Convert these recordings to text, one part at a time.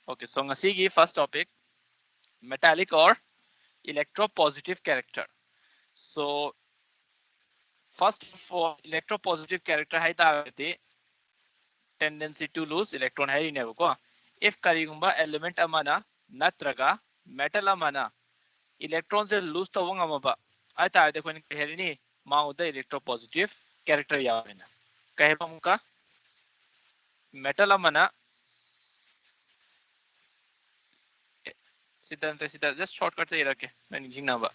Okay, so ngasigi first topic, metallic or electropositive character. So first of all, electropositive character hai targati tendency to lose electron hai ne ko. If karigumba element amana natraga metal amana electrons lose to wang amaba ai tarde ko ni herini mau the electropositive character yawena. Kaheba muka metal amana sida just shortcut te irake nani jingna ba.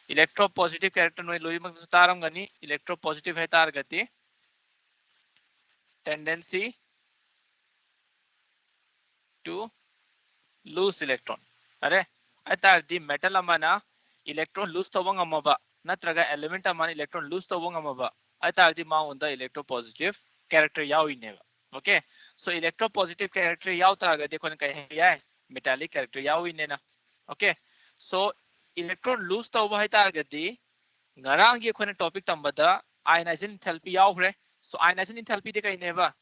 Electropositive character no loyi mag taram gani electropositive hai targati tendency to lose electron. Are atar di metal amana electron lose tawang amaba natraga element amana electron lose tawang amaba atar di ma unda electropositive character yaw ineva. Okay, so electropositive character yaw taraga dekho ne kahe ya metallic character yaw inena. Okay, so electron lose tawa hai taraga di ngarang ye khone topic tambada ionization enthalpy yaw hre. So ionization enthalpy de kai neva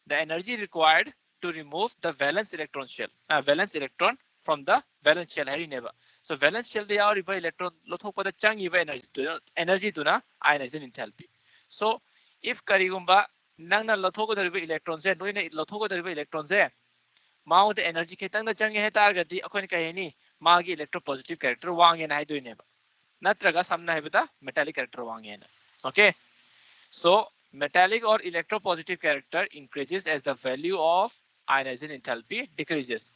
the energy required to remove the valence electron shell valence electron from the valence shell hari never. So valence shell they are electron lothopada chang iba energy to na ionization enthalpy. So if karigumba nang na lothoko dariba electron se noina lothoko dariba electron se mao the energy ketang da chang he targati akhon kaheni magi electropositive character wangen hai doineba natraga samna hebata metallic character wangen. Okay, so metallic or electropositive character increases as the value of ionization enthalpy decreases.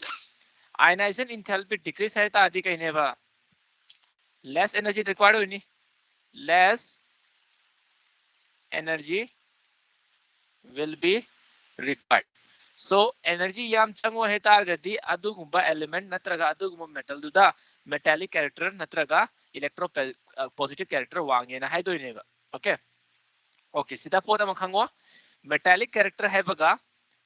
Ionization enthalpy decrease hai ta adi kahine ba less energy required hoini less energy will be required. So energy yam chango hai targati adugumba element natraga adugumba metal duda metallic character natraga electropositive character wangena hai doineba. Okay, okay sida poda makhango metallic character hai baga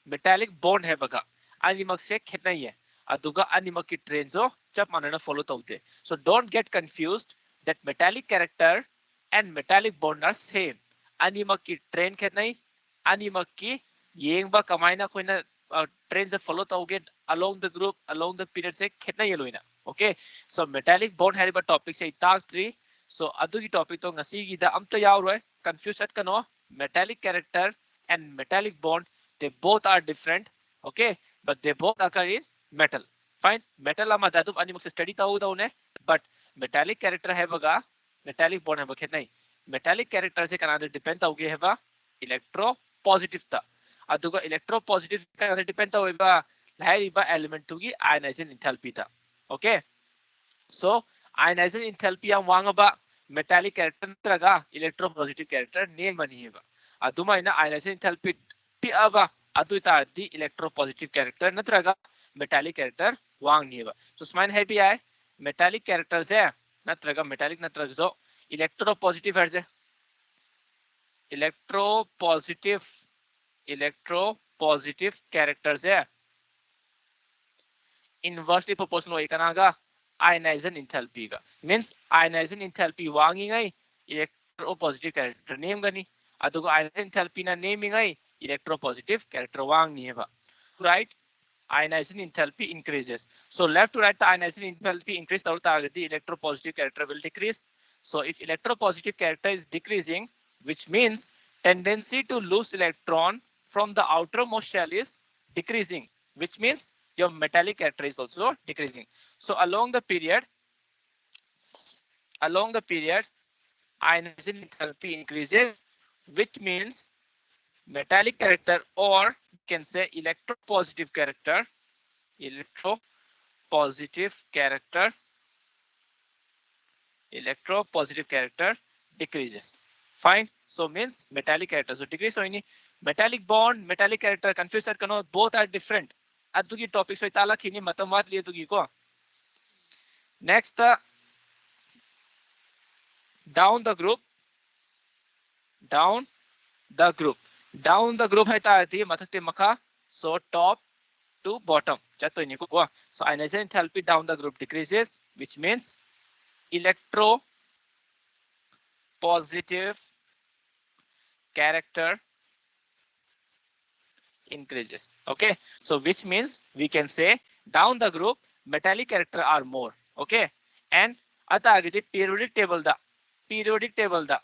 metallic bond है बगा animak se khetnai hai aduga animak ki train jo chap manana follow taute. So don't get confused that metallic character and metallic bond are same. Animak ki train khetnai animak ki yeng ba kamaina koina train se follow tauge along the group along the period se khetnai yeloina. Okay, so metallic bond hari ba topic se itak 3. So adugi topic to ngasi gi da amta yaw roi confuse at kano metallic character and metallic bond they both are different. Okay, but they both occur in metal. Fine, metal ama dadu ani muk study ta hoda une but metallic character hai baga metallic bond hai bakhe nahi metallic character se kana depend ta hoge heba electro positive ta aduga electro positive kana depend ta hoiba lahai ba element tu gi ionization enthalpy ta. Okay, so ionization enthalpy am wangaba metallic character traga electro positive character name bani heba aduma ina ionization enthalpy ti aba adu tardi electropositive character natraga metallic character wangneba. So smain hai bi ai metallic characters hai natraga metallic natraga so electropositive hai electropositive electropositive characters hai inversely proportional hoy kanaga ionization enthalpy ga means ionization enthalpy wangi ngai electropositive character name gani adugo ionization enthalpy na naming ngai electropositive character wangi heba right ionization enthalpy increases. So left to right the ionization enthalpy increase the electropositive character will decrease. So if electropositive character is decreasing which means tendency to lose electron from the outermost shell is decreasing which means your metallic character is also decreasing. So along the period ionization enthalpy increases which means metallic character or you can say electropositive character electropositive character decreases. Fine, so means metallic character so decrease so ini metallic bond metallic character confuse kano both are different adugi topic so itala khini matamat liye tugi ko next down the group down the group down the group hai ta ati mathakte makha so top to bottom chato ini ko so ionization enthalpy down the group decreases which means electro positive character increases. Okay, so which means we can say down the group metallic character are more. Okay, and atagati periodic table da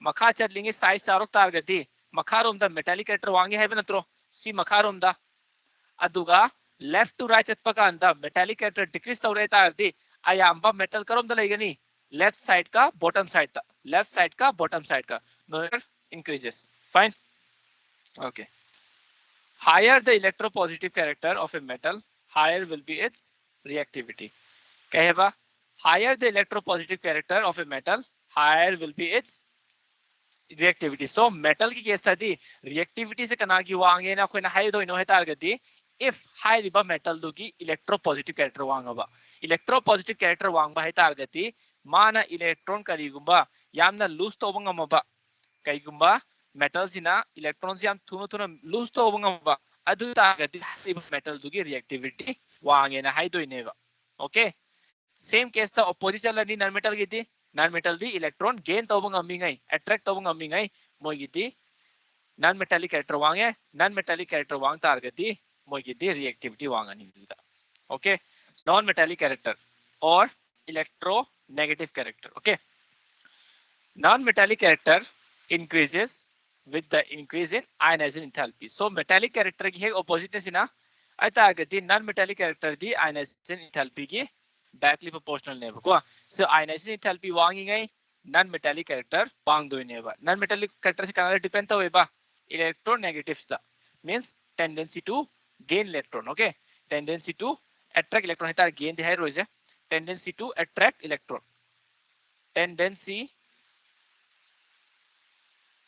makha chatlingi size charok targati makharom da metallic character wangi hai benatro si makharom da aduga left to right chatpakanda metallic character decrease tawre tardi ayamba metal karom da laigani left side ka bottom side ta left side ka bottom side ka no increases. Fine. Okay. Higher the electropositive character of a metal, higher will be its reactivity. Kaheba, higher the electropositive character of a metal, higher will be its reactivity. So metal की case थी reactivity से कना की वांगे ना कोई ना high दो इन्हों है तारगती if high रिबा metal दो की electropositive character वांगा बा electropositive character वांगा है तारगती माना electron करी गुम्बा यामना loose तो बंगा मबा कई गुम्बा metal सिना electron से याम थुनो थुनो loose तो बंगा मबा अदु तारगती रिबा metal दो की reactivity वांगे ना high दो इन्हें बा okay same case था opposite चल रही non metal की थी non metal दी electron gain तो बंगा मिंगाई attract तो बंगा मिंगाई मोई की थी non metallic character वांगे non metallic character वांग तारगती मोई की थी reactivity वांगा नहीं मिलता okay non metallic character or electronegative character. Okay, non metallic character increases with the increase in ionization enthalpy. So metallic character की है opposite ने सिना आता आगती non metallic character दी ionization enthalpy की directly proportional ने बको so ionization enthalpy वांगी गई non metallic character वांग दो ने बा non metallic character से कनाडा depend तो वेबा electronegative सा means tendency to gain electron. Okay, tendency to attract electron है तार gain दिहाई रोज़ है tendency to attract electron tendency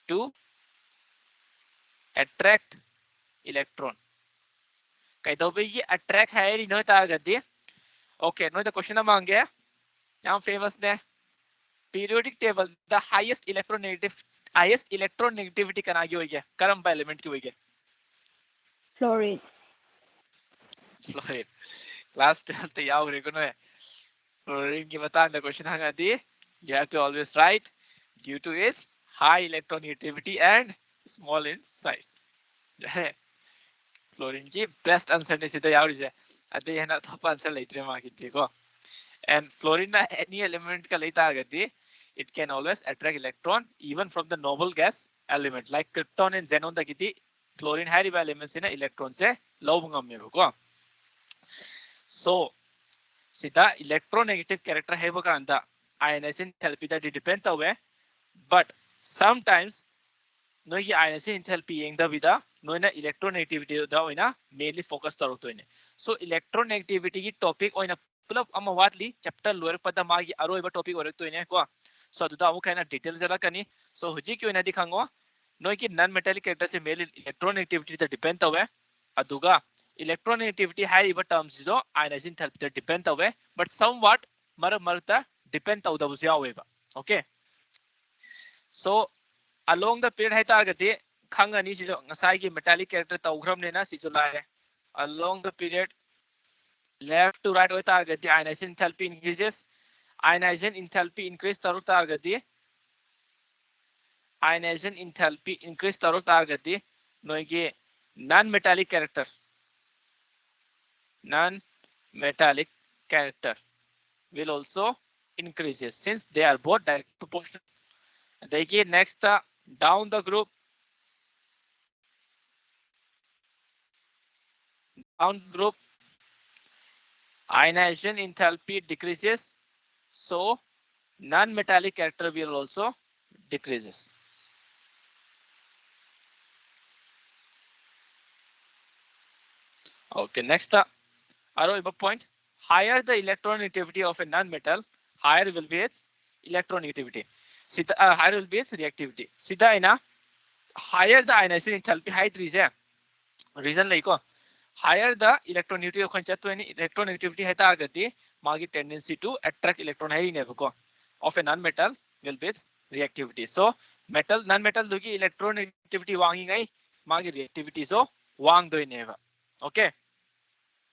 to attract electron कई तो ये attract है इन्हों तार गद्दी okay नो द क्वेश्चन मांगे यहाँ famous ने periodic table the highest electronegativity का नागी हुई है करम बा element की हुई है Fluorine. fluorine class 12 तो याद रखो ना fluorine की बता द क्वेश्चन हाँ गद्दी you have to always write due to its high electronegativity and small in size fluorine की best answer ने सीधा याद रहे अदे है ना तो आंसर लेते हैं मार्केट देखो and fluorine ना any element का लेता आगती it can always attract electron even from the noble gas element like krypton and xenon दा किती fluorine है रिवा element से ना electron से low बंगम में बको so सीधा electronegative character है बका अंदा ionization enthalpy दा depend तो है but sometimes no ये ionization enthalpy यंग दा विदा no ना electronegativity दा होइना mainly focus करो तो इन्हें so electronegativity की topic होइना पुलब अम्मा वाटली chapter लोअर पदा मागी अरो इबा topic और तो इन्हें को so अदुदा अमु कहना details जरा कनी so हुजी क्यों इन्हें दिखाऊंगा no कि non metallic character से mainly electronegativity दा depend तो है अदुगा electronegativity है इबा terms जो ionization enthalpy दा depend तो है but somewhat मर मरता depend तो उदा बुझिया हुए बा okay so along the period है तारगती खंगनी सिजो ngасai की metallic character तौग्रम ने ना सिजो लाए along the period left to right होए तारगती ionization enthalpy increases ionization enthalpy increase तरो तारगती ionization enthalpy increase तरो तारगती नो ये non metallic character will also increases since they are both direct proportional देखिए next down the group ionization enthalpy decreases so non-metallic character will also decreases okay next arrow point higher the electronegativity of a non-metal higher will be its electronegativity higher will be its reactivity सीधा है ना higher the ionization enthalpy height reason like higher the electronegativity of concept any electronegativity है तारगती मागी tendency to attract electron है इन्हें बको of a non-metal will be its reactivity so metal non-metal दो की electronegativity वांगी गई मागी reactivity so वांग दो इन्हें बा okay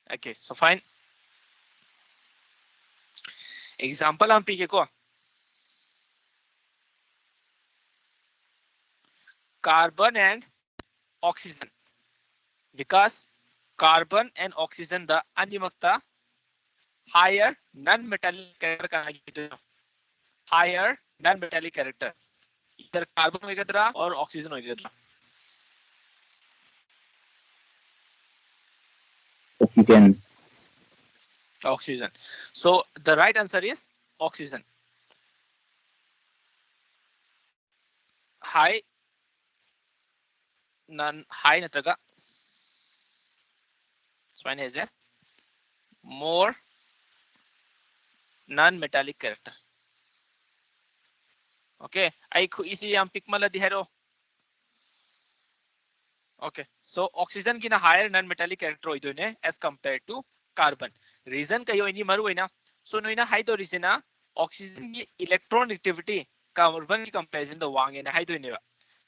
okay so fine example हम पीके को carbon and oxygen because carbon and oxygen the animakta higher non-metallic character kana higher non-metallic character either carbon hoigadra or oxygen hoigadra. Oxygen. Oxygen. So the right answer is oxygen. High non-high natraga swine has a more non-metallic character. Okay, I easy yam pick mala dihero. Okay, so oxygen की ना higher non-metallic character होइदो ने as compared to carbon. Reason कयो इनी मरु है ना. So no इना high तो reason ना oxygen की electron activity carbon की comparison तो वांगे ना high तो इने बा.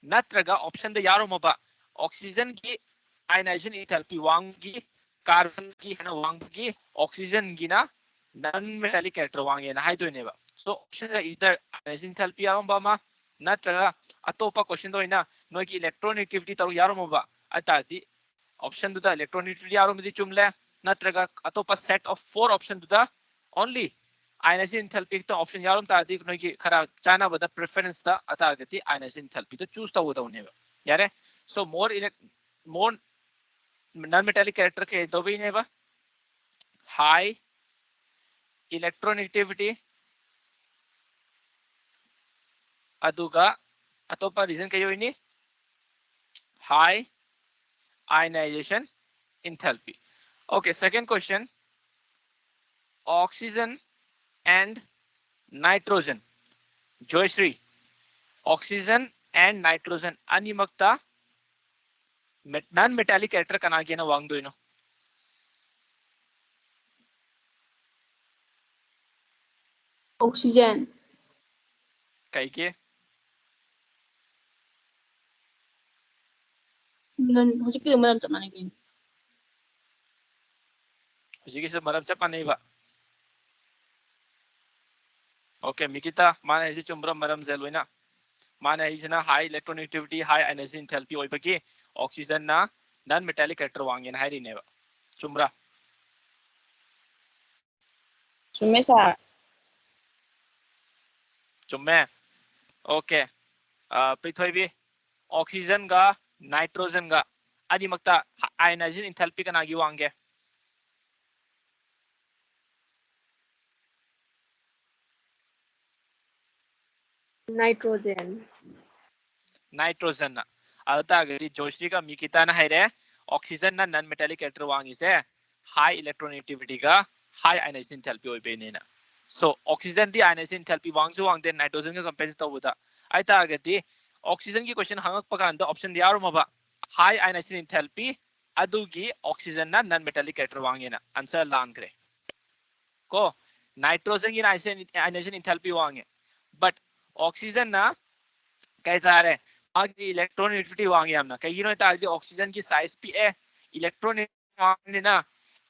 नत्रगा option तो यारो मबा oxygen की ionization enthalpy वांगी carbon की है ना वांगी oxygen की ना non-metallic character वांगे ना high तो इने बा. So option का either ionization enthalpy यारो मबा मा नत्रगा अतोपा question तो इना नो की electron activity तो यारो मबा अताती option to the electron activity यारो मदी चुमले नत्रगा अतोपा set of 4 option to the only ionization enthalpy तो option यारो ताती नो की खरा चाइना बदा preference था अतागती ionization enthalpy तो choose ता होता उन्हें यारे so more non-metallic character के दो भी नहीं बा high electronegativity अदुगा अतोपा reason कयो इनी high ionization enthalpy. Okay, second question. Oxygen and nitrogen. Joyshri, oxygen and nitrogen animakta non-metallic character kana kena wang do ino. Oxygen. Kai ke? Nun, hujik yung malam sama lagi. Sige sa maram chapa nahi ba. Okay, Mikita, mana isi chumbra maram zelo na. Mana isi na high electronegativity, high ionization enthalpy oi bagi oxygen na non-metallic character wang yen hai neva. Chumbra. Sumesa. Chumme. Okay. Prithoy bi oxygen ga nitrogen ga adi makta ionization enthalpy ka nagi wange. Nitrogen. Nitrogen na alta agadi Joshri ka Mikita na haire oxygen na non-metallic character wangi se high electronegativity ga high ionization enthalpy oi be na. So oxygen di ionization enthalpy wangju wangde nitrogen ka compare to buda. Aita agadi oxygen ki question hangak pakanda option diyaru maba high ionization enthalpy adugi oxygen na non-metallic character wangi na answer langre. Ko nitrogen की ionization enthalpy wange but oxygen ना कहता है आगे electron negativity वांगे हमना कहीं no ताकि oxygen की size P A electron वांगे ना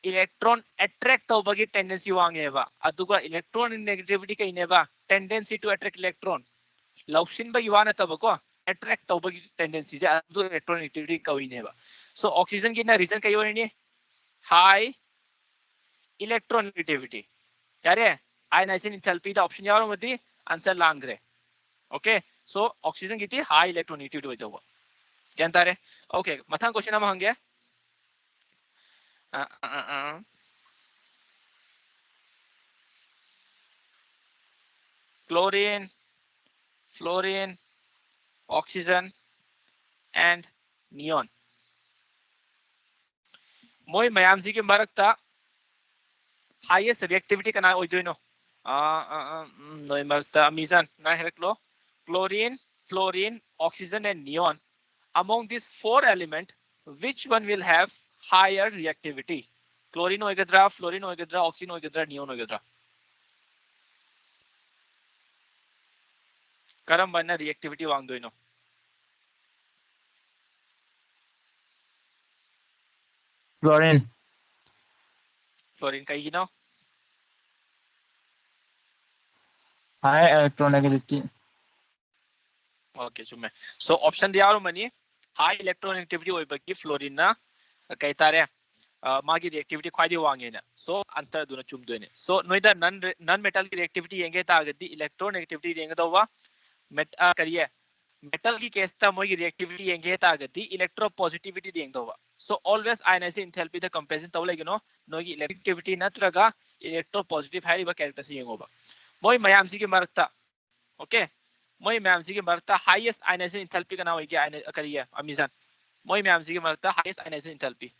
इलेक्ट्रॉन अट्रैक्ट तो बगी टेंडेंसी वांगे बा अदुगा इलेक्ट्रॉन नेगेटिविटी कहीं ने बा टेंडेंसी टू अट्रैक्ट इलेक्ट्रॉन लवशिन बगी वाना तब को अट्रैक्ट तो बगी टेंडेंसी जे अदु इलेक्ट्रॉन नेगेटिविटी कहीं ने बा सो ऑक्सीजन की ना रीजन कहीं होनी हाई इलेक्ट्रॉन नेगेटिविटी यारे आयनाइजेशन एंथैल्पी द ऑप्शन यारो मती आंसर लांगरे ओके सो ऑक्सीजन की हाई इलेक्ट्रोनेगेटिविटी होइतो हो जानता रे ओके मथां क्वेश्चन हम हंगे chlorine fluorine oxygen and neon मोय मयाम जी के मरकता हाईएस्ट रिएक्टिविटी कना होइदोइनो नोय मरकता मीजान ना हेरकलो chlorine, fluorine, oxygen and neon. Among these four elements, which one will have higher reactivity? Chlorine hoigadra, fluorine hoigadra, oxygen hoigadra, neon hoigadra. Karam banna reactivity wang doino. Fluorine. Fluorine kai gino. High electronegativity. Okay, chumme. So option diya aro mani high electronegativity hoy bagi fluorine na कई तारे मागी reactivity ख्वाइदी वांगेना सो अंतर दुना चुमदोने सो नोइदा none metal की reactivity येंगे तागदी electronegativity येंगे दवा met करिए metal की case ता मोगी रिएक्टिविटी येंगे तागदी इलेक्ट्रोपॉजिटिविटी देंगे दवा सो ऑलवेज आयनाइजिंग एंथैल्पी द कंपैरिजन तवलेगनो नोगी इलेक्ट्रिविटी नत्रगा इलेक्ट्रोपॉजिटिव हाइबा कैरेक्टर से येंगोबा मोय मयाम सी के मरता ओके मोय मयाम सी के मरता हाईएस्ट आयनाइजिंग एंथैल्पी का नाम होगी आयन करिए अमीजान मोय मयाम सी के मरता highest ionising enthalpy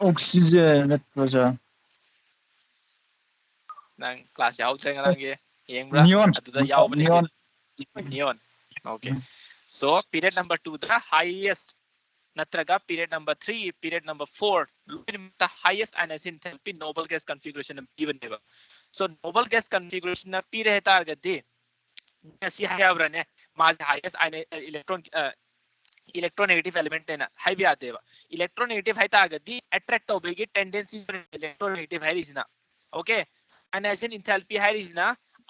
Oxygen pressure. nang class yaudre ngarangge yengbra Neon. aduda yaubane se Neon. neon okay so period number 2 the highest natraga period number 3 period number 4 the highest ionizing enthalpy noble gas configuration even never so noble gas configuration na p rehta agadi asi hayabrane mas highest electron electronegative element na hai bi adeva electronegative hai ta agadi attract obegi tendency electronegative hai isna okay ionizing enthalpy hai isna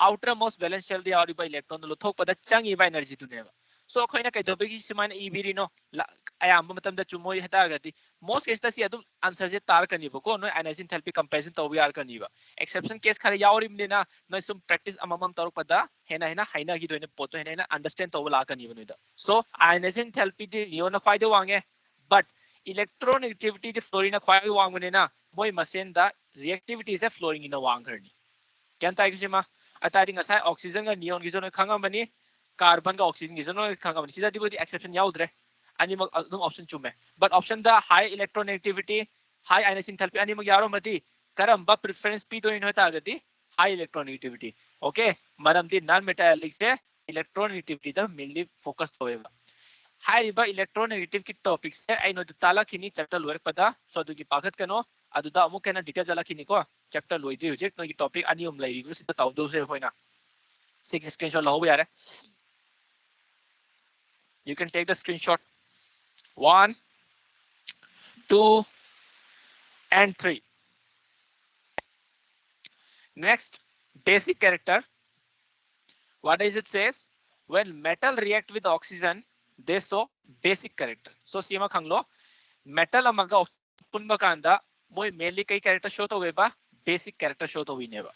outermost valence shell the auriba electron lo thok pada changi ba energy tu neba so khoina kai dobegi siman ebiri no ayamba matam da chumoi heta agadi most case ta si adu answer je tar kani ba ko no ionizing enthalpy comparison to yar kani ba exception case khare yauri mne na no sum practice amamam tar pada hena hena haina gi doine poto hena understand to la kani ba no da so ionizing enthalpy di neon na khwai de wange but electronegativity di fluorine na khwai wang ne na moi masen da reactivity is a fluorine in a wang herni kyan ta kisima atari ngasai oxygen ga neon gi jono khanga bani carbon ga oxygen gi jono khanga bani sida di exception yaudre ani mag adum option chume but option da high electronegativity high ionizing enthalpy ani mag yaro mati karam ba preference p to in hota agati high electronegativity okay maram di non metallic se electronegativity da mainly focus hoeba हाइरिबा electronegative की topic से आइनो ताला खिनी chapter लोर पदा सो दुगी पाखत कनो अदुदा अमु केना detail जला खिनी को चैप्टर लोइदि हुजे नो की टॉपिक अनि उम लाइरि गु सिदा ताउ दो से होइना सिक स्क्रीनशॉट लो यार you can take the screenshot 1 2 and 3 next basic character what does it says when metal react with oxygen they show basic character so sima khanglo metal amaga punba kanda moi mainly kai character show to weba basic character show to wineba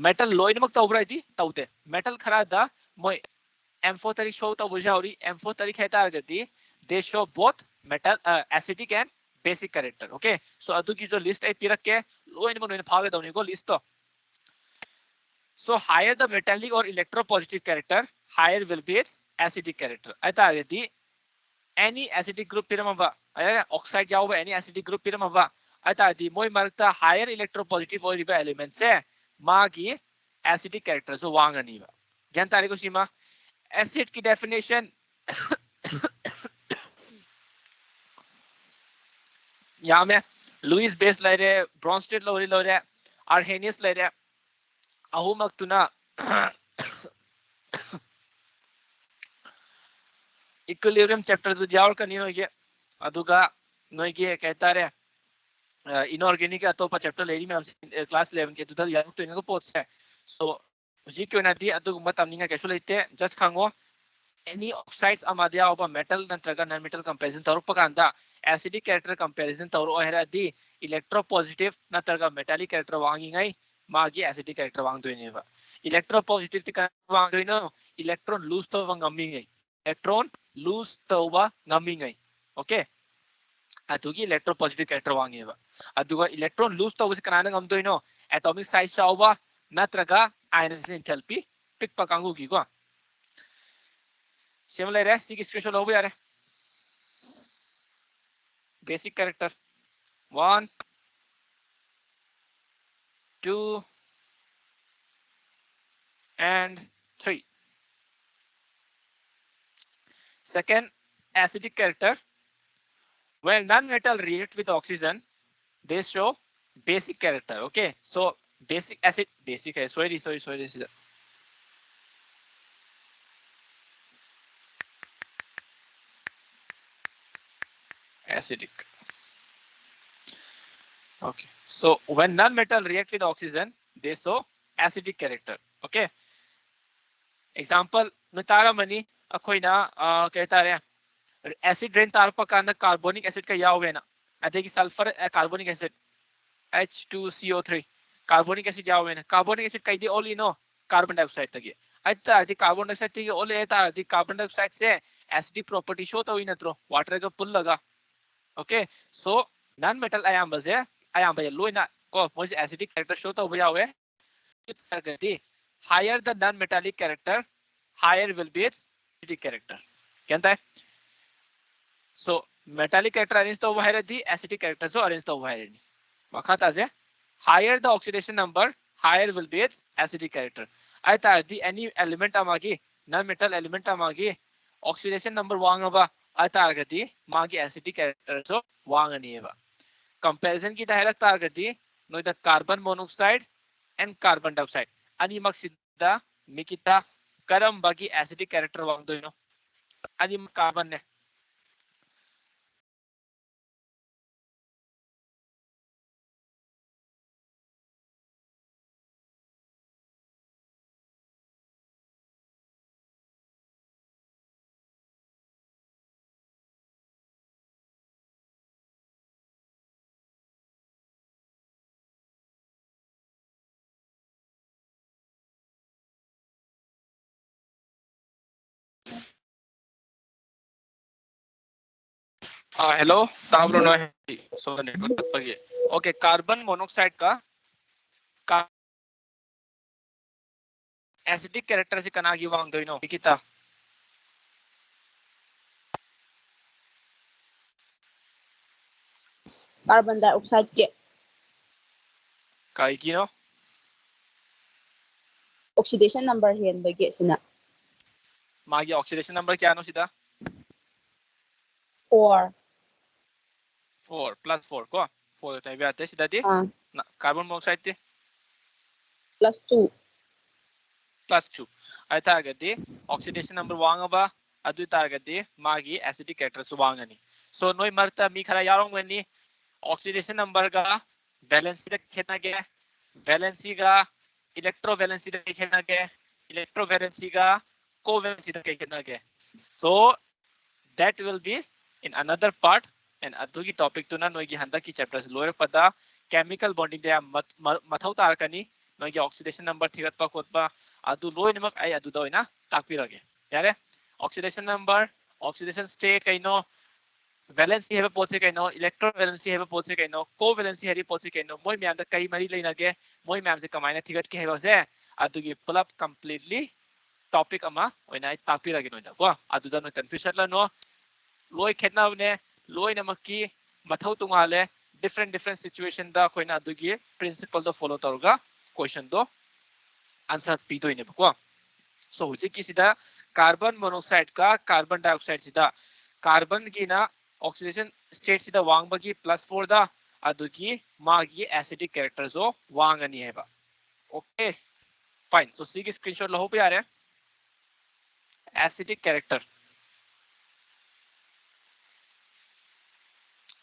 metal loin mak tawbra idi tawte metal khara da moi m4 tari show to bujauri m4 tari kheta agati they show both metal acidic and basic character okay so adu ki jo list ai pirak ke loin mon phage dawni ko list to so higher the metallic or electropositive character higher will be its acidic character aita agati any acidic group piramaba oxide yawa any acidic group piramaba ata di moi markta higher electropositive or riba element se magi acidic character so wangani ba gyan tari ko sima acid ki definition यहाँ में Lewis base ले रहे Brønsted लोरी ले रहे Arrhenius ले रहे अहू मक्तुना equilibrium chapter तो जाओ का नहीं होगी अदुगा नोइगे कहता रहे इनऑर्गेनिक अतोपा चैप्टर लेरी में हमसे क्लास 11 के दुधा यार तो इनको पोस्ट है सो जी क्यों ना दी अदुग मत हमने कैसे लेते just Khango any oxides amadia of a metal natraga non metal comparison tarupa kanda acidic character comparison taru ohera di electropositive natraga metallic character wangi ngai magi acidic character wang doine ba electropositive ti wang doino electron loose to ngami ngai electron loose to ba ngami ngai okay adugi electropositive character wangi ba aduga electron loose to us kanana ngam doino atomic size chawa natraga ionization enthalpy pick pa kangu gi ko similar है सी की screenshot हो यार basic character 1 2 and 3 second acidic character when non-metal react with oxygen they show basic character okay so basic acid basic है sorry acidic okay so when non-metal react with oxygen they show acidic character. Okay. Example nutara mani akoina kaitare acid rain tarpa kana carbonic acid ka yawena adegi sulfur carbonic acid H2CO3 carbonic acid yawena carbonic acid kaidi only no carbon dioxide tagi aita adi carbon dioxide tagi only aita adi carbon dioxide se acidic property show to inatro water ka pull laga. Okay, so non metal ion baze ion baze loina ko moise acidic character show to yawe higher the non metallic character higher will be its acidic character. Kenta hai? So metallic character arrange to higher the acidic character so arrange to higher ni wakata je higher the oxidation number higher will be its acidic character. Aita the any element amagi non metal element amagi oxidation number wangaba aita agati magi acidic character so wangani eba. Comparison ki direct targati no the carbon monoxide and carbon dioxide ani maksida mikita karam bagi acidic character wang do no ani carbon ne hello tabro no so the network pagi okay carbon monoxide ka acidic character se kanagi wang do no mikita carbon dioxide ke kai kino oxidation number hen bagi sina magi oxidation number kya no sida 4 4 plus 4 ko 4 tai biate sida di carbon monoxide ti +2 plus 2 ai targati oxidation number wangaba adu targati magi acidic character su wangani so noi marta mi khara yarong weni oxidation number ga valency da khena ge valency ga electrovalency da khena ge electrovalency ga covalency da khena ge so that will be in another part and adugi topic to na noi gi handa ki chapters lower pada chemical bonding da mathau tar kani noi gi oxidation number thirat pa khotpa adu loy namak ai adu da oina takpirage yare oxidation number oxidation state kaino valency have poche kaino electrovalency have poche kaino covalency have poche kaino moi myam da kai mari leina ge moi myam se kamaina thigat ke have se adugi pull up completely topic ama oina takpirage noida ko adu da no confusion la no loy khetna ne loy namaki mathau tungale different situation da koina adugi principle do follow torga question do answer pi do ine ko so huji ki sida carbon monoxide ka carbon dioxide sida carbon ki na oxidation state sida wang bagi +4 da adugi magi acidic character zo wang ani heba okay fine so see ki screenshot lo ho pe are acidic character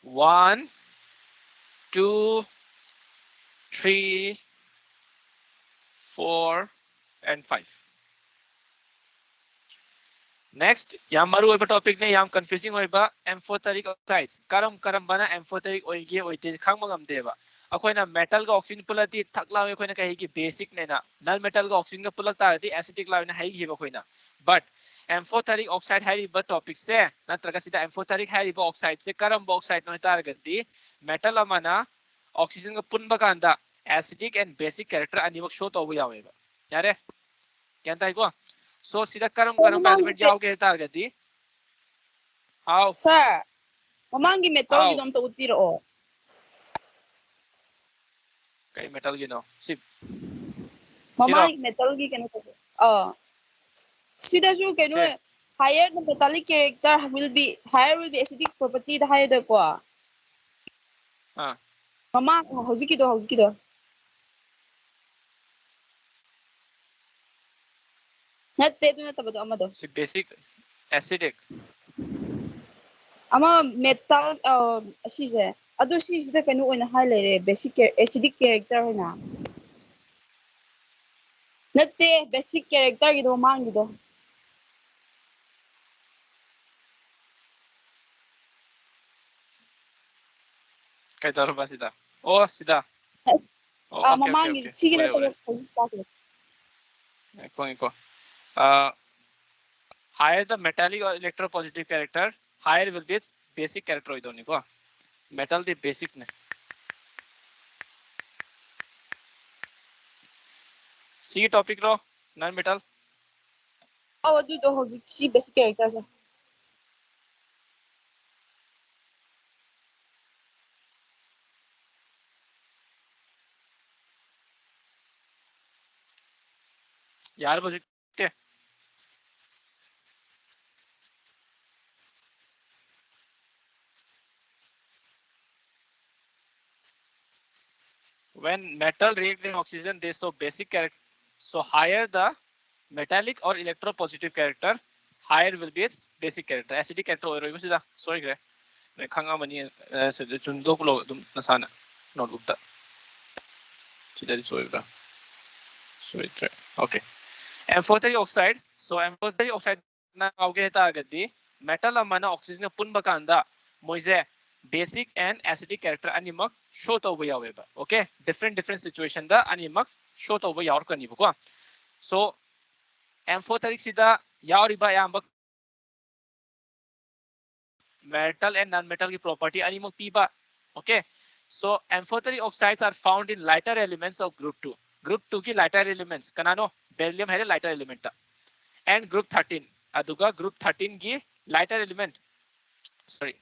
1 2 3 4 and 5 next yam maru oiba topic ne yam confusing oiba amphoteric oxides karam bana amphoteric oige oite khangma ngam deba akoina metal ga oxygen pulati thakla akoina kai gi basic ne na non metal ga oxygen ga pulak tarati acidic la na hai gi akoina but amphoteric oxide hari ba topic se natraga sida amphoteric hari ba oxide se karam oxide no targati metal amana oxygen ga punba kanda acidic and basic character animak show to yawe ba yare kenta ko so sida karam element yaoge targati how sir mamangi metal gi dom to utpiro kai metal gi no sip mamangi metal gi kena to sida ju kenu higher the metallic character will be acidic property the higher the ko mama hojiki do natte do na tabado amado si basic acidic ama metal asise adu sida kenu oina high lere basic acidic character na नत्ते basic character की दो मांग की दो कई तरह बस सीधा ओ सीधा ओ ओके ओके ममांग की ओके सीखने उरे तो उरे eco higher the metallic or electropositive character higher will be its basic character hoy doni ko metal the basic ne C topic ro non metal अब अदु तो होजी सी बेसिक कैरेक्टर से यार बजते when metal react with oxygen they show basic character so higher the metallic or electropositive character higher will be its basic character acidic character hoy ro sida sorry gre ne khanga mani se chundok lo dum nasana notebook ta sida sorry ga sorry okay amphoteric oxide so amphoteric oxide na auge ta agadi metal amana oxygen punba kanda moise basic and acidic character animak show to yawe ba okay different situation da animak show to yaw kani ko so amphoteric sida yauri ba yambak metal and non-metal की property animal piba okay so amphoteric oxides are found in lighter elements of group 2 की lighter elements kanano beryllium है lighter element ta and group 13 aduga group 13 की lighter element sorry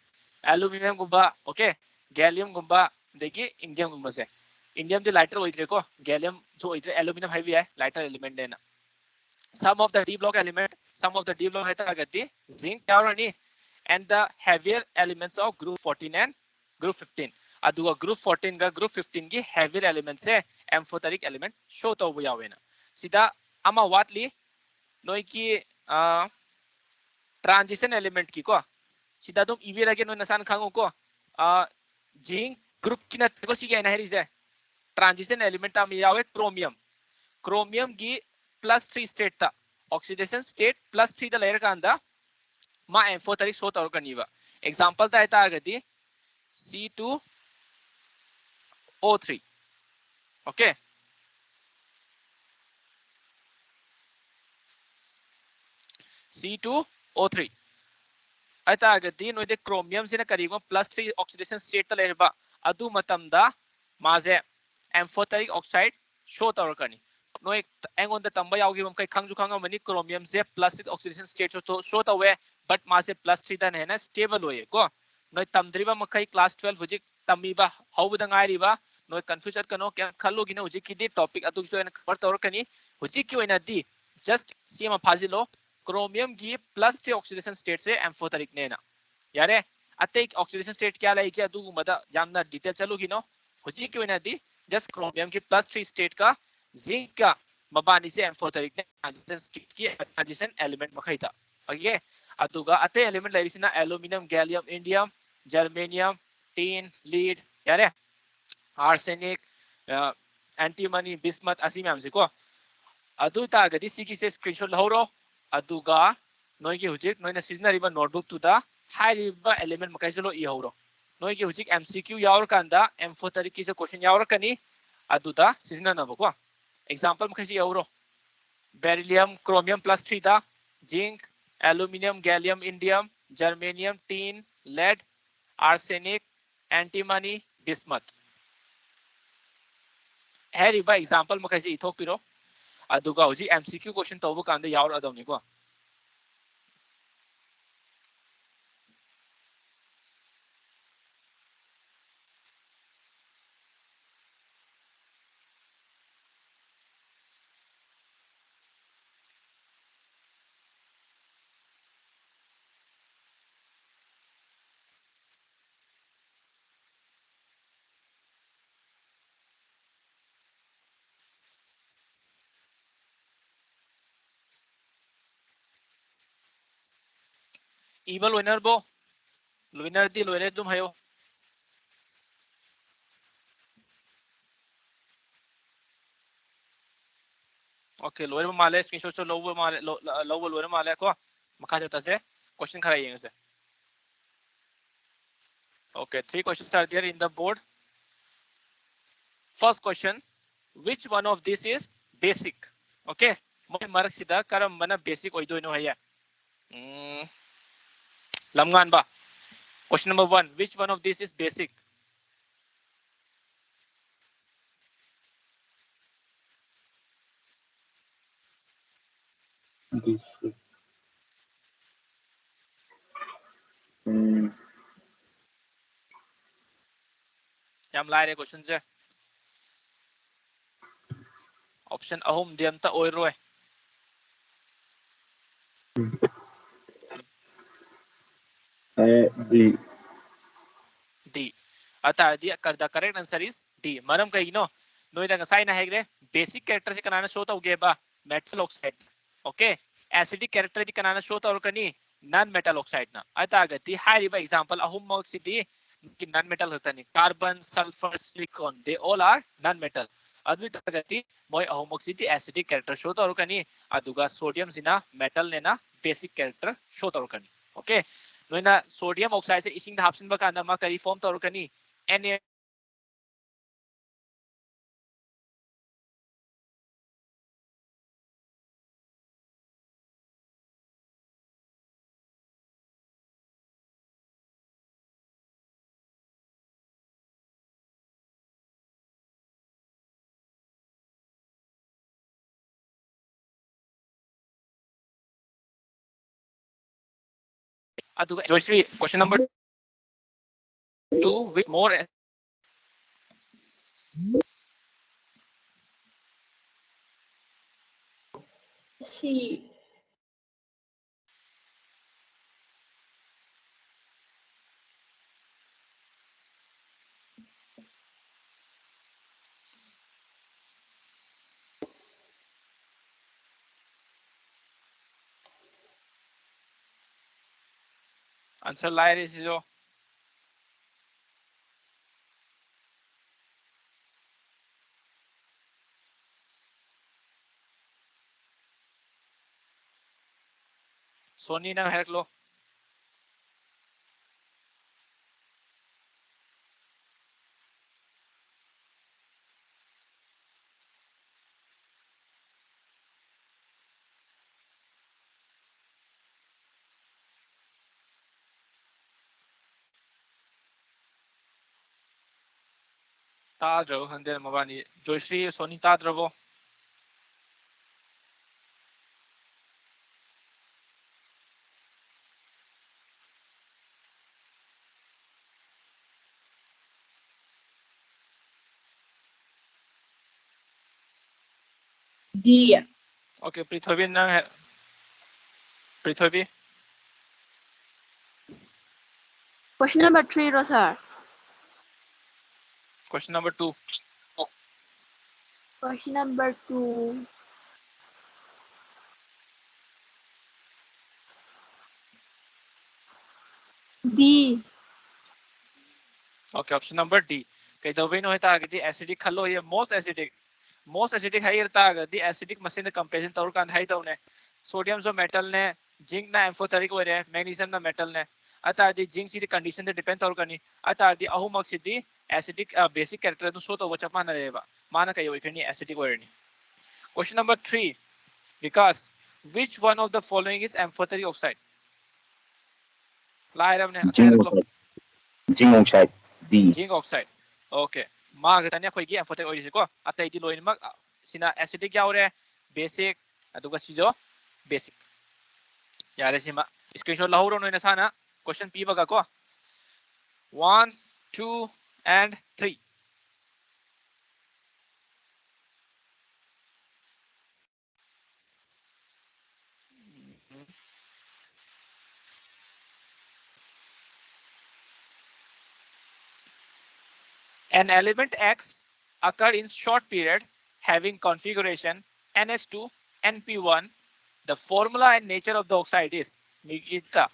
aluminum gumba okay gallium gumba देखिए indium gumba से indium the lighter होइत्रे को gallium जो होइत्रे aluminum heavy है lighter element देना some of the d block element some of the d block है ताकति zinc क्या और नहीं and the heavier elements of group 14 and group 15 aduga group 14 ga group 15 की heavier elements है amphoteric element show तो वो यावेना सीधा ama watli noi ki transition element की को सीधा तुम ईवी लगे नो नसान खांगो को जिंक ग्रुप की ना को सी कहना है रिजे ट्रांजिशन एलिमेंट हम यावे क्रोमियम की +3 स्टेट था ऑक्सीडेशन स्टेट +3 द लेयर का अंदा मा एम्फोटेरिक सो तौर कनीवा एग्जांपल ता ऐता आगदी C2O3 ओके C2O3 ऐता आगदी नोइदे क्रोमियम से ना करीगो +3 ऑक्सीडेशन स्टेट ता लेरबा अदु मतमदा माजे एम्फोटेरिक ऑक्साइड शो तौर कनी नोय एंगोन द तंबा यावगी मम kai khangju khanga mani chromium se +6 oxidation state to show the way but मासे +3 dan है ना स्टेबल होए को नोय तमद्रिबा मखै क्लास 12 हुजिक तमीबा हौबदा ngairiba नोय कंफ्यूजन कनो क्या खल्लो गिना हुजिक की टॉपिक अदुक जो कवर तौर कनी हुजिक की ओइना दी जस्ट सीमा फाजिलो क्रोमियम की +3 ऑक्सीडेशन स्टेट से एम्फोटेरिक नेना यारे अते ऑक्सीडेशन स्टेट क्या लाइक या दुगु मदा यामना डिटेल चलो गिनो हुजिक की ओइना दी जस्ट क्रोमियम की +3 स्टेट का जिंक का मबानी से एम्फोटेरिक ने ट्रांजिशन स्टेट की ट्रांजिशन एलिमेंट मखै था ओके अदुगा अते एलिमेंट लाइसिना aluminium gallium indium germanium tin lead यारे आर्सेनिक एंटीमनी बिस्मथ असी मैम से को अदु तागदी सिकी से स्क्रीनशॉट लहरो अदुगा नोय की हुजिक नोयना सिजनरिबा नोटबुक तुदा हाइरिबा एलिमेंट मखैसलो इ हौरो नोय की हुजिक एमसीक्यू यावर कांदा एम्फोटेरिक की से क्वेश्चन यावर कनी अदुदा सिजननबको एग्जांपल मखैसी यावरो बेरिलियम क्रोमियम +3 दा zinc aluminium gallium indium germanium tin lead arsenic antimony bismuth हैरिबा एग्जांपल मखैसी इथोपिरो अदुगा हुजी एमसीक्यू क्वेश्चन तौबो कांदे यावर अदमनिको इबल विनर बो विनर दी लोने तुम हयो Okay, lower male screenshot lower male lower male ko makha jata se question khara yeng se. Okay, 3 questions are there in the board. First question, which one of this is basic? Okay, moi mark sida karam bana basic oidoino haya. Lamngan ba? Question number 1, which one of this is basic? Basic. Yam lai question se. Option ahum diam ta oiroi. D. D. Ata the correct answer is D. Maram kai no. No ida ngasai na hegre basic character se kanana show ta uge ba metal oxide. Okay. Acidic character di kanana show ta kani non metal oxide na. Ata agati high riba example ahum marks di non metal hatani. Carbon, sulfur, silicon, they all are non metal. Adu agati moi ahum marks di acidic character show ta kani aduga sodium sina metal ne na basic character show ta kani. Okay. Noina sodium oxide se ising hapsin ba kana ma kari form tor kani Na aduga Joyshri question number 2 with more C. answer lai is jo Sony na hek lo ta dro hande mabani Joyshri Sony ta drobo D. okay Prithvi na Prithvi Question number 3, sir. question number 2 Question number 2. D. okay option number D kai do no ta agati acidic khallo ye most acidic hai ta agati acidic machine comparison tor kan hai to ne sodium जो metal ने zinc ना amphoteric हो रहे magnesium ना metal ने अता दी zinc सी condition दे depend और कनी अता दी अहु मक सी acidic basic character तो सो तो वो चपा ना रहेगा माना कहीं वो इकनी acidic हो रही question number 3 because which one of the following is amphoteric oxide ला हमने अच्छा है रख लो Zinc oxide. D. zinc oxide okay मा गतने कोई की amphoteric ओरिजिन को अता इदी लोइन मक सिना acidic क्या हो रहे basic अदुगा सीजो basic यारे सिमा स्क्रीनशॉट लाहौरो नो नसाना क्वेश्चन पी बगा को 1 2 and 3 an element X occurred in short period having configuration NS2 NP1 the formula and nature of the oxide is Nikita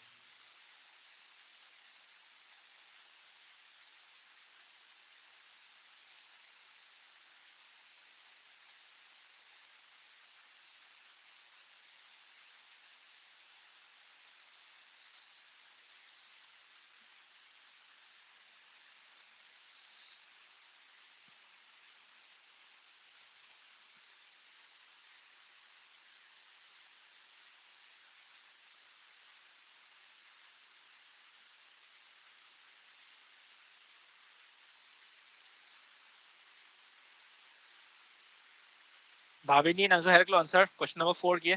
भाविनी नंसो हेरक्लो आंसर क्वेश्चन नंबर 4 की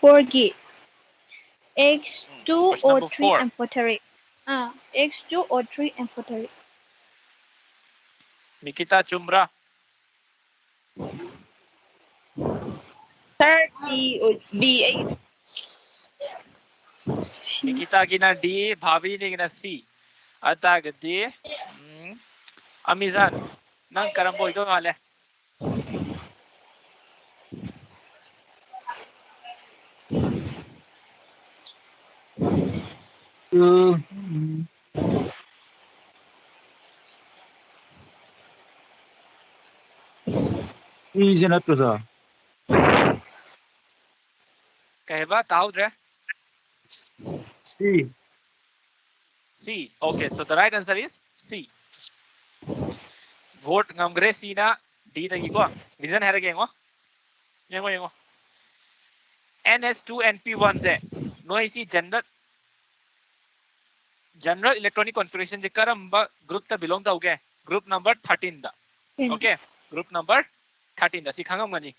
4기 X2 question or number 3 4 amphoteric. X2 or 3 amphoteric. Nikita Chumra Sir, B8. Nikita गिना D Bhavini गिना C अतागदी अमीजान नंग करंबो इदो माले Easy not to sir. कहबा ताउद्रे C. C okay so the right answer is C vote ngamgre C na D dagi ko reason herage ngo yengo yengo NS2 NP1 से no इसी general electronic configuration जे Karamba group ता belong ता होगे group number 13 दा okay group number 13 दा सिखांगम Ghani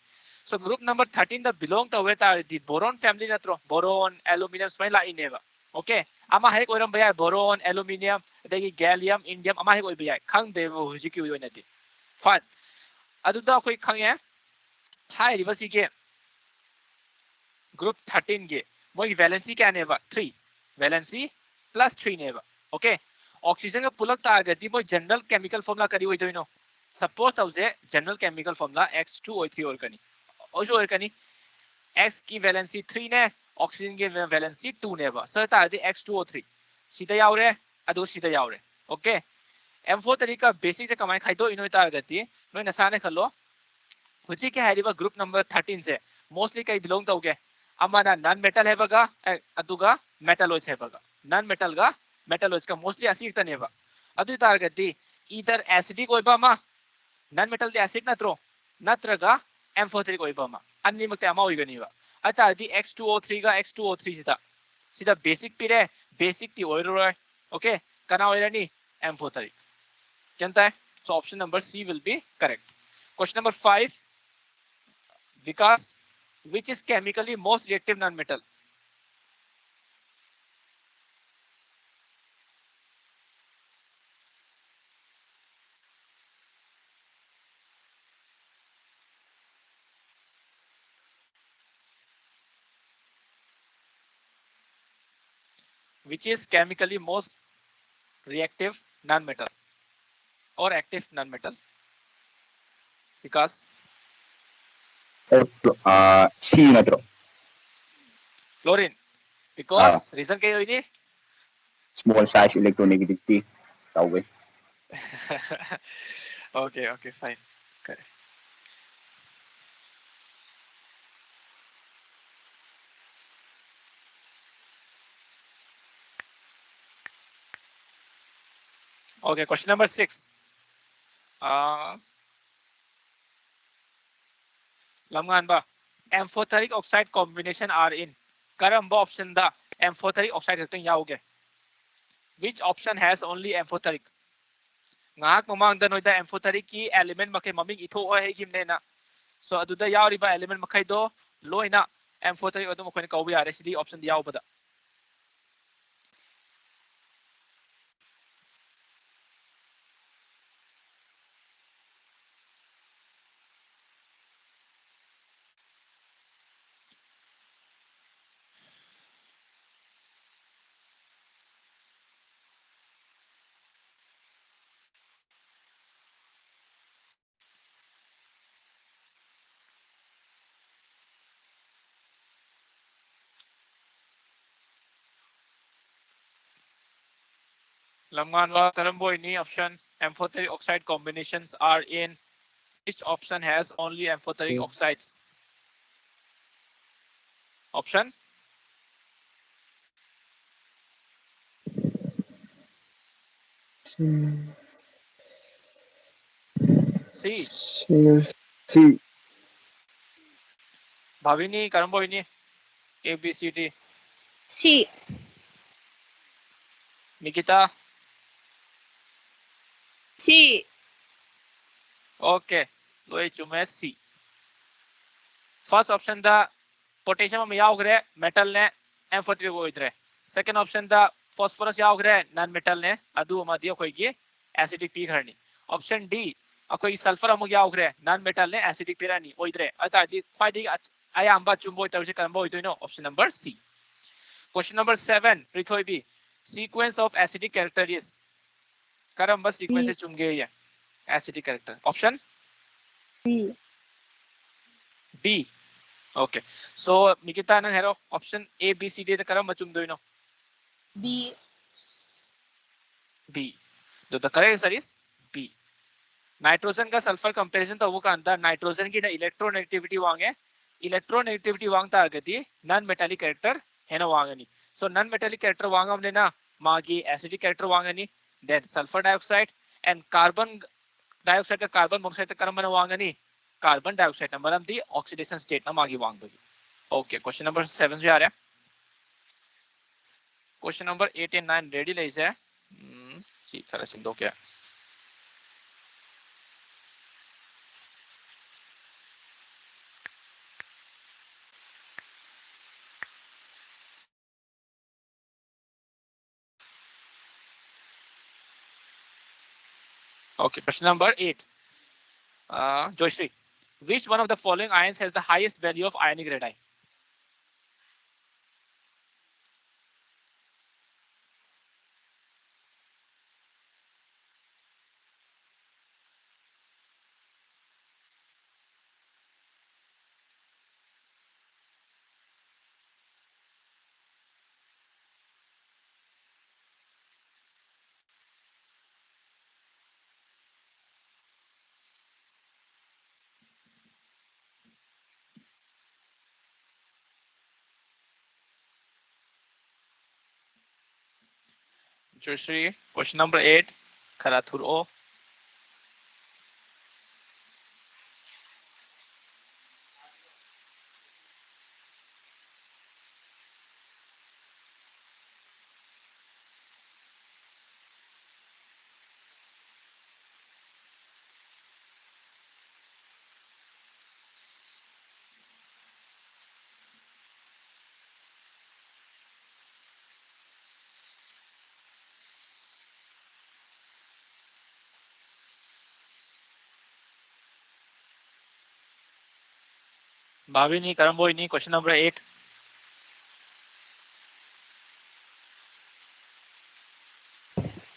so group number 13 दा belong ता होवे ता दी बोरॉन फैमिली नत्रो बोरॉन एल्युमिनियम स्मै ला इनेबा ओके अमा हेक ओरम बया बोरॉन एल्युमिनियम देगी गैलियम इंडियम अमा हेक ओइ बया खंग दे वो हुजी की ओइ नदी फाइन अदुदा कोई खंगे हाई रिवर्सी के ग्रुप 13 के मोई वैलेंसी क्या नेबा 3 वैलेंसी प्लस 3 नेबा ओके ऑक्सीजन का पुलक तागदी मोई जनरल केमिकल फॉर्मूला करी होई दोइनो सपोज ताउजे जनरल केमिकल फॉर्मूला X2O3 और कनी ओजो और कनी X की वैलेंसी 3 ने ऑक्सीजन की वैलेंसी 2 नेबा सो तागदी X2O3 सीधा यावरे अदो सीधा यावरे ओके M4 तरीका बेसिक से कमाई खाइदो इनो तागदी नोय नसाने खलो हुजी के हारिबा ग्रुप नंबर 13 से मोस्टली कई बिलोंग तौगे अमाना नॉन मेटल है बगा अदुगा मेटलोइड्स है बगा नॉन मेटल गा मेटलोइड्स का मोस्टली एसिड तनेबा अदु तारगति ईदर एसिडिक ओइबामा नॉन मेटल दे एसिड नत्रो नत्रगा एम्फोथेरिक ओइबामा अन्निमक्ते अमा ओइगनिबा अतादि X2O3 गा X2O3 सिदा बेसिक पिरे बेसिक टी ओइरोय ओके कना ओइरनी एम्फोथेरिक केंता है so option number C will be correct question number 5 Vikas which is chemically most reactive non-metal which is chemically most reactive non-metal or active non-metal Vikas C na tro. fluorine because reason kayo ini Small size electronegativity. Tawag. okay fine correct okay question number 6 lamngan ba amphoteric oxide combination are in karamba option da amphoteric oxide khakting yauge which option has only amphoteric ngak mamang da noida amphoteric ki element makai maming itho o he gimne na so aduda yauriba element makai do loina amphoteric odum ko ni kawbi are sidi option yaw bada lamngan wa karambo ini option amphoteric oxide combinations are in which option has only amphoteric oxides option C C. Bhavini karambo ini A B C D C. Nikita C. Okay लोई चुमे C first option दा potassium में यावग्रे metal ने amphoteric ओइद्रे second option दा phosphorus यावग्रे non metal ने अदु अमदी अखोइगी एसिडिक पी खरनी ऑप्शन डी अखोइ सल्फर अमु यावग्रे नॉन मेटल ने एसिडिक पिरानी ओइद्रे अतादि ख्वाइदि अयाम्बा चुम्बो तौसे करम्बो ओइदोइनो option number C question number 7 Prithvi B sequence of acidic character is करम्बा सीक्वेंस से चुमगे ये acidic character option B. B okay so Nikita नंग हेरो option A B C D द करम मचुम दोइनो B. B the correct answer is B nitrogen का सल्फर कंपैरिजन तो वो का अंदर नाइट्रोजन की इलेक्ट्रोनेगेटिविटी वांगे इलेक्ट्रोनेगेटिविटी वांगता आगति नॉन मेटालिक कैरेक्टर हेनो वांगनी सो नॉन मेटालिक कैरेक्टर वांगम लेना मागी एसिडिक कैरेक्टर वांगनी then sulphur dioxide and carbon dioxide का कार्बन मोनोऑक्साइड करम बना वांगनी कार्बन डाइऑक्साइड नंबर हम दी ऑक्सीडेशन स्टेट ना मागी वांग दोगी ओके क्वेश्चन नंबर 7 से आ रहा है क्वेश्चन नंबर 8 एंड 9 रेडी ले से जी खरा सिंह दो क्या okay question number 8 Joyshri which one of the following ions has the highest value of ionic radii Joyshri question number 8 Karathur O Bhavini Karamboini question number 8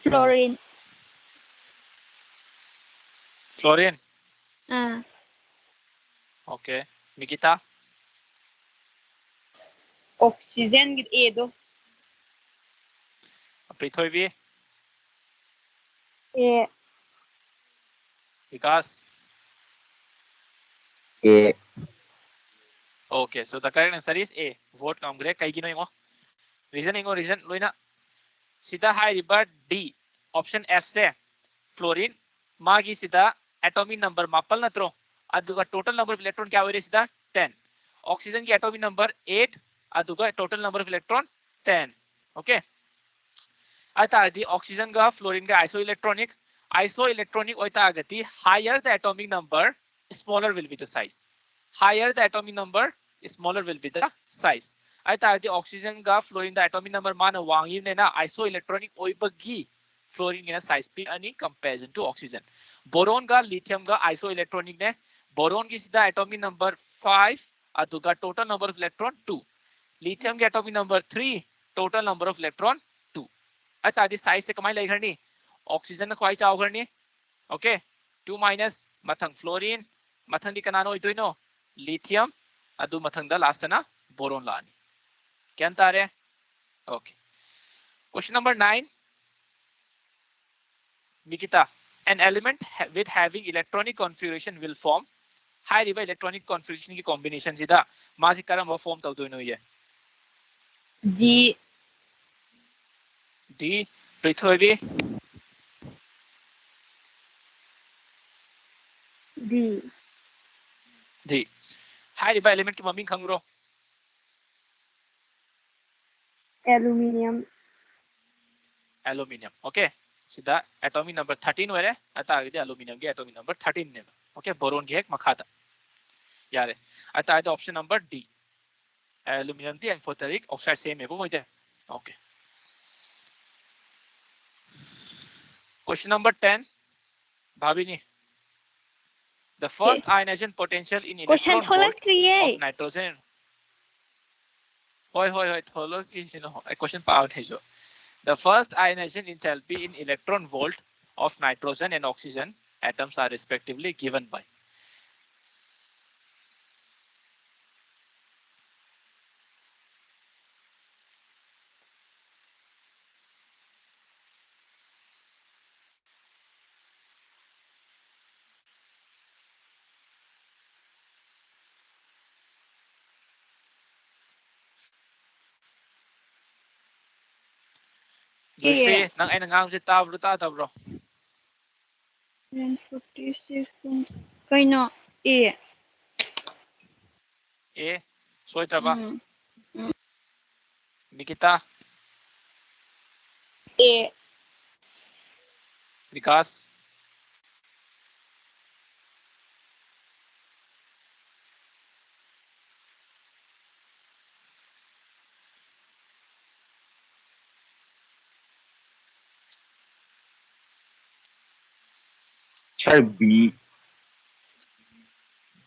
Fluorine. Florian Ah. okay Nikita Oxygen with A do. Prithvi A. Vikas A. okay so the correct answer is A vote kamgre kai gino ingo reason loina sida high river D option F से fluorine मागी सीधा atomic number मापल नत्रो अदुगा total number of electron क्या होरे सीधा 10 oxygen की एटॉमिक नंबर 8 अदुगा total number of electron 10 okay आता दी ऑक्सीजन का फ्लोरीन का आइसो इलेक्ट्रॉनिक होता आगति higher the atomic number smaller will be the size higher the atomic number smaller will be the size आता दी ऑक्सीजन का फ्लोरीन द एटॉमिक नंबर मान वांगी ने ना आइसो इलेक्ट्रॉनिक ओइबगी फ्लोरीन इन साइज पे अनि कंपैरिजन टू ऑक्सीजन बोरोन का लिथियम का आइसो इलेक्ट्रॉनिक ने बोरोन की सीधा एटॉमिक नंबर 5 अदुगा total number of electron 2 lithium के atomic number 3 total number of electron 2 अता दी साइज से कमाई लेखरनी ऑक्सीजन ने ख्वाई चाव करनी ओके 2 माइनस मथंग फ्लोरीन मथंग दी कनानो होइतोइनो लिथियम अदु मथंग दा लास्ट ना बोरोन लानी क्या तारे okay question number 9 Nikita, an element with having electronic configuration will form high river electronic configuration की combination सीधा मासी करम वो form तब दोनों ये D. D पृथ्वी D. D high river element की mummy खंगरो Aluminium. aluminium okay sida atomic number 13 were ata agdi aluminum ge atomic number 13 ne okay boron ge ek makhata yare ata ida option number D aluminum di amphoteric oxide same ebo moide okay question number 10 bhabini the first ionization potential in Question electron volt tholaktriye. of nitrogen hoi tholo ki sino question power thejo the first ionization enthalpy in electron volt of nitrogen and oxygen atoms are respectively given by Joyce nang ay nangam si tablo ta bro 46. Kaino? A. A soy traba Mm. Nikita A. Vikas Sir, B.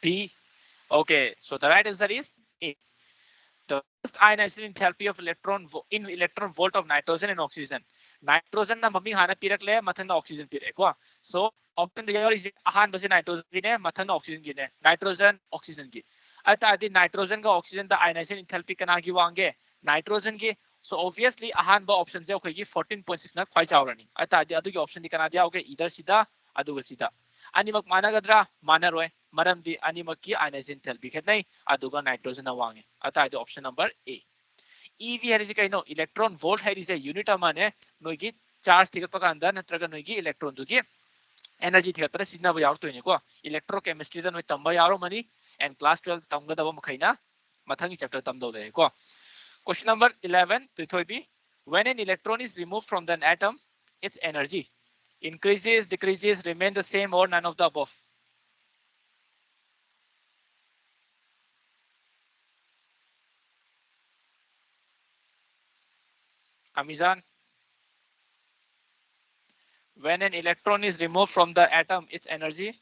B okay so the right answer is A the first ionization enthalpy of in electron volt of nitrogen and oxygen nitrogen na mami hana pirak le mathana oxygen pirak ko so option the is ahan base nitrogen ne mathana oxygen gi ne nitrogen oxygen gi ata di nitrogen ka oxygen the ionization enthalpy kana gi wange nitrogen gi so obviously ahan ba option je khoi gi 14.6 na khwai chawrani ata di adu gi option di kana dia okay either sida adu ga sida animak managadra manaroi maram di animak ki ionization enthalpy khetnai adu ga nitrogen na wange ata di option number A EV है कहीं electron volt है unit अमाने नोगी charge तिगत अंदर नत्रगा नोगी electron दुगी energy तिगत सिजनब यावतोइने को electrochemistry दा नोय तंबा यारो money and class 12 तंगदब मखैना मथंगी chapter तमदो ले को question number 11 Prithvi when an electron is removed from an atom its energy increases decreases remain the same or none of the above Amizan when an electron is removed from the atom its energy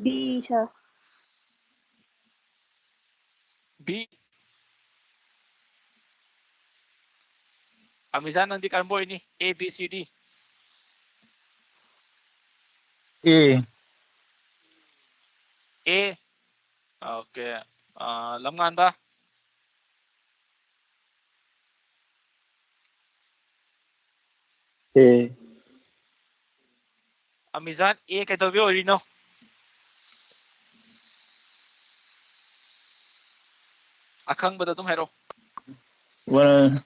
B, sir. B Amizan nandi karbo ini A B C D A. A okay lamngan ba A. Amizan A kay tawbi orino akang bada tum hero Well,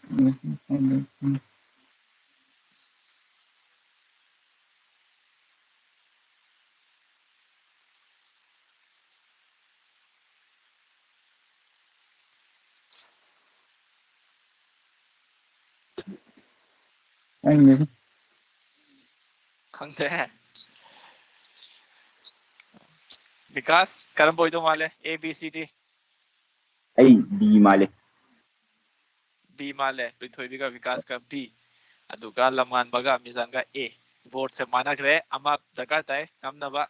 khangte Vikas karam boy to male A B C D A. B. Male. B male prithoibi ka Vikas ka B aduga lamngan baga Amizan ka A board se manak re ama dakar tai kamna ba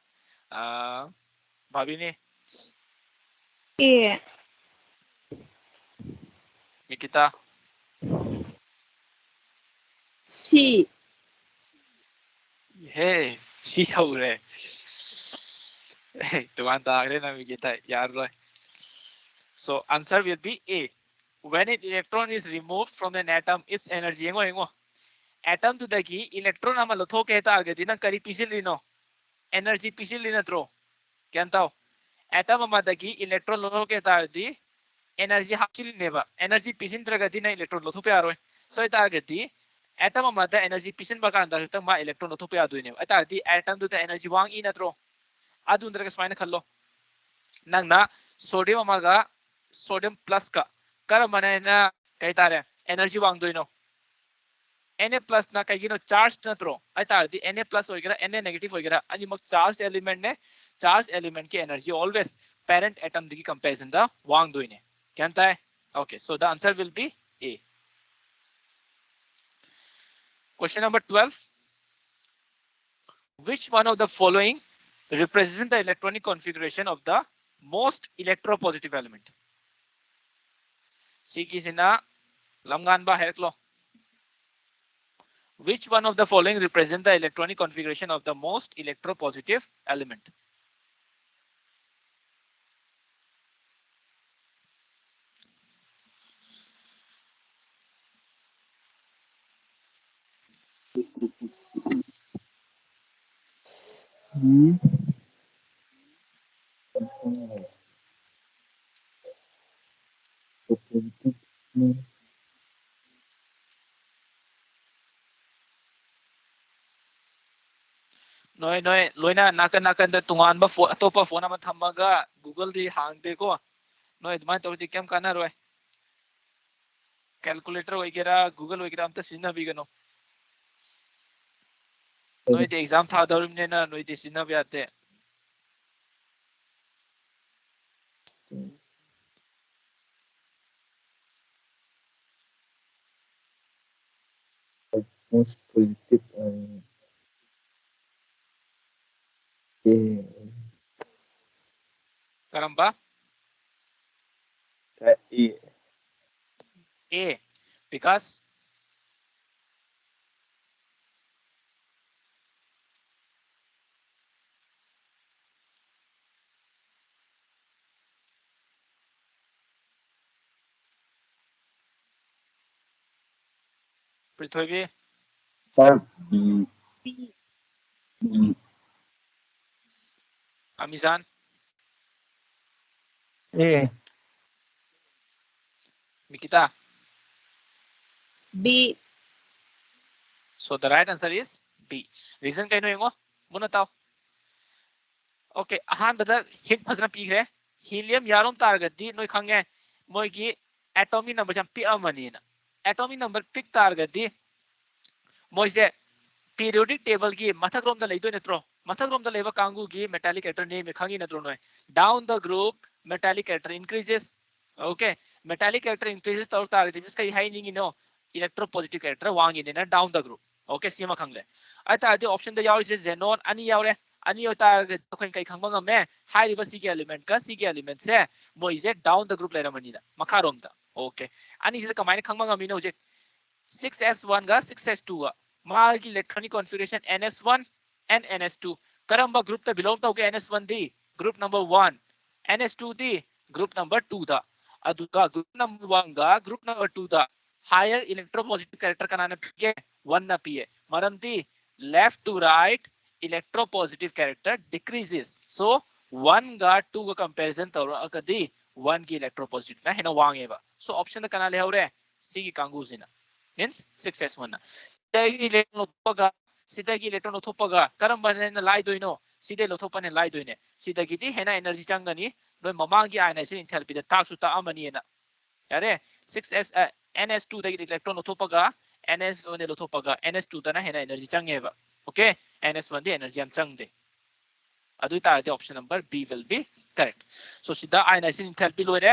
bhabini A. Nikita C. hey si haure hey tuan ta agre na Nikita yaar roy so answer will be A when an electron is removed from an atom its energy engo atom to dagi electron ama lotho kehta agadi na kari pisil rino energy pisil rina tro kyantaw atom ama dagi electron lotho kehta agadi energy hapsil neba energy pisin tragadi na electron lotho pe aroi so ita agadi atom ama da energy pisin baka anda ta ma electron lotho pe adu ne ita agadi atom to da energy wang ina tro adun draga smaina khallo nang na sodium ama ga sodium plus ka करमना कई तारे energy वांगदोइनो Na plus ना कई charge नत्रो आई तारदी Na plus होइगेरा Na नेगेटिव होइगेरा अनिमक चार्ज एलिमेंट ने चार्ज एलिमेंट की एनर्जी ऑलवेज पेरेंट एटम दी कंपैरिजन दा वांगदोइने क्या है okay so the answer will be A. Question number 12. Which one of the following represent the electronic configuration of the most electropositive element? C kisina lamgan ba herklo. Which one of the following represent the electronic configuration of the most electropositive element? Noi loina nakan da tungan ba atopa phone ama thamaga Google di hangde ko noi admai tawdi kem kana roi calculator वगैरह Google वगैरह am ta sinna bi gano noi de exam tha darum ne na noi de sinna bi ate most positive karamba A because Prithvi Sir, B. B. B. Amizan A. Mikita. B. So the right answer is B. Reason kaino yengo muna tao. Okay, ahan bada hint phasna pi gre helium yarom targadi noi khange moi ki atomic number jam pi amani na atomic number pick targadi moi se periodic table ki mathak rom da leidoi netro mathak rom da leba kangu ki metallic character name khangi netro noi down the group metallic character increases. Okay, metallic character increases tor target jiska hai ningi no electropositive character wangi ne na down the group. Okay, sima khangle ai ta the option da yaw is xenon ani yawre ani yo target khoin kai khangba ngame high river sig element ka sig element se moi je down the group lera mani da makha rom da. Okay, ani je kamai khangba ngami no je 6s1 ga 6s2 ga मागी electronic configuration ns1 and ns2 karamba group ta belong to ke ns1 di group number 1 ns2 di group number 2 da aduga group number 1 ga group number 2 da higher electropositive character kanana ke 1 na pa maram di left to right electropositive character decreases so 1 ga 2 ga comparison tor akadi 1 ki electropositive na hena wange ba so option da kana le hore c ki kangu sina means 6s1 na electron lothopaga sidagi electron lothopaga karamba na lai doino side lothopane lai doine sidagi di hena energy changani noi mamangi ionization enthalpy da taksu ta amani na yare 6s ns2 da electron lothopaga ns1 lothopaga ns2 da na hena energy changeba okay ns1 di energy am changde adu ta the option number B will be correct so sida ionization enthalpy loire